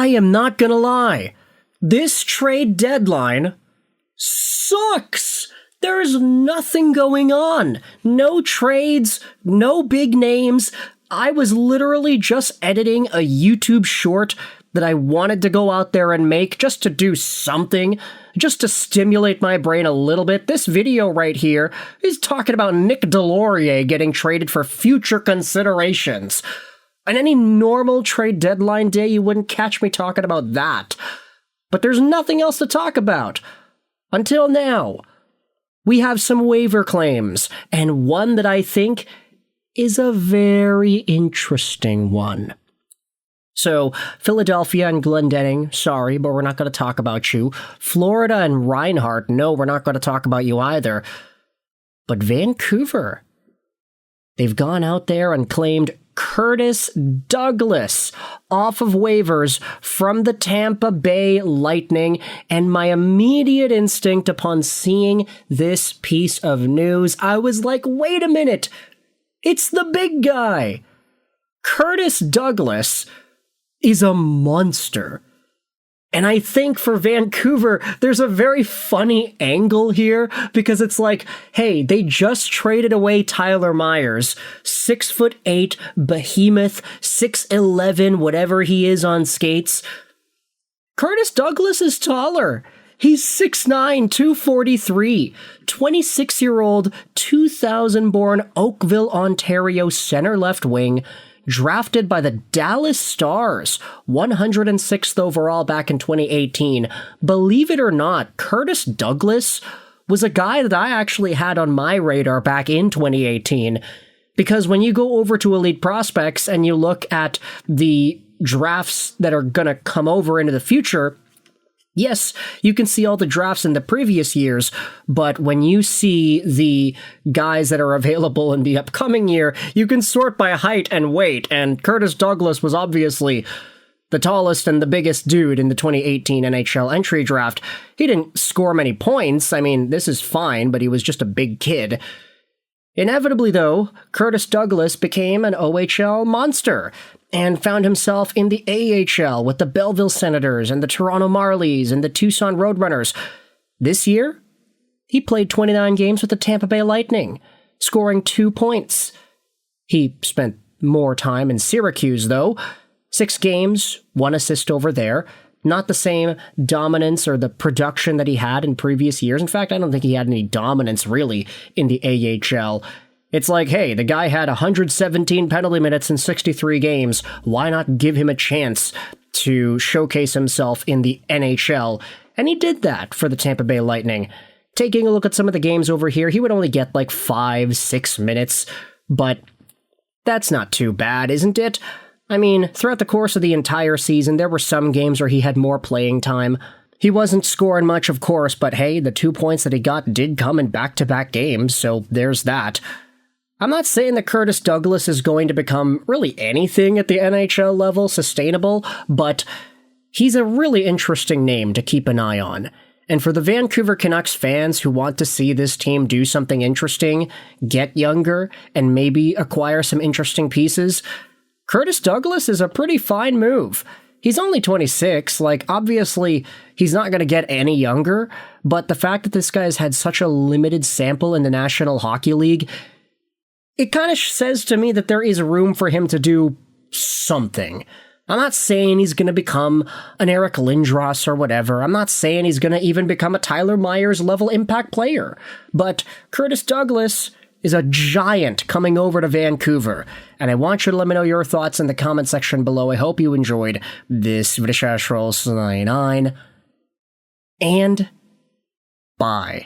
I am not gonna lie. This trade deadline sucks. There is nothing going on. No trades, no big names. I was literally just editing a YouTube short that I wanted to go out there and make just to do something, just to stimulate my brain a little bit. This video right here is talking about Nick Delorier getting traded for future considerations. On any normal trade deadline day, you wouldn't catch me talking about that. But there's nothing else to talk about. Until now. We have some waiver claims, and one that I think is a very interesting one. So, Philadelphia and Glendening, sorry, but we're not going to talk about you. Florida and Reinhart, no, we're not going to talk about you either. But Vancouver, they've gone out there and claimed Curtis Douglas off of waivers from the Tampa Bay Lightning, and my immediate instinct upon seeing this piece of news, I was like, wait a minute, it's the big guy. Curtis Douglas is a monster. And I think for Vancouver, there's a very funny angle here because it's like, hey, they just traded away Tyler Myers, 6'8", behemoth, 6'11", whatever he is on skates. Curtis Douglas is taller. He's 6'9", 243, 26-year-old, 2000-born Oakville, Ontario center left wing, drafted by the Dallas Stars, 106th overall back in 2018. Believe it or not, Curtis Douglas was a guy that I actually had on my radar back in 2018. Because when you go over to Elite Prospects and you look at the drafts that are going to come over into the future, yes, you can see all the drafts in the previous years, but when you see the guys that are available in the upcoming year, you can sort by height and weight, and Curtis Douglas was obviously the tallest and the biggest dude in the 2018 NHL Entry Draft. He didn't score many points, I mean, this is fine, but he was just a big kid. Inevitably, though, Curtis Douglas became an OHL monster, and found himself in the AHL with the Belleville Senators and the Toronto Marlies and the Tucson Roadrunners. This year, he played 29 games with the Tampa Bay Lightning, scoring 2 points. He spent more time in Syracuse, though. 6 games, 1 assist over there. Not the same dominance or the production that he had in previous years. In fact, I don't think he had any dominance, really, in the AHL. It's like, hey, the guy had 117 penalty minutes in 63 games. Why not give him a chance to showcase himself in the NHL? And he did that for the Tampa Bay Lightning. Taking a look at some of the games over here, he would only get like 5-6 minutes, but that's not too bad, isn't it? I mean, throughout the course of the entire season, there were some games where he had more playing time. He wasn't scoring much, of course, but hey, the 2 points that he got did come in back-to-back games, so there's that. I'm not saying that Curtis Douglas is going to become really anything at the NHL level sustainable, but he's a really interesting name to keep an eye on. And for the Vancouver Canucks fans who want to see this team do something interesting, get younger, and maybe acquire some interesting pieces, Curtis Douglas is a pretty fine move. He's only 26, like, obviously, he's not going to get any younger, but the fact that this guy's had such a limited sample in the National Hockey League, it kind of says to me that there is room for him to do something. I'm not saying he's going to become an Eric Lindros or whatever. I'm not saying he's going to even become a Tyler Myers-level impact player. But Curtis Douglas is a giant coming over to Vancouver. And I want you to let me know your thoughts in the comment section below. I hope you enjoyed this video. And bye.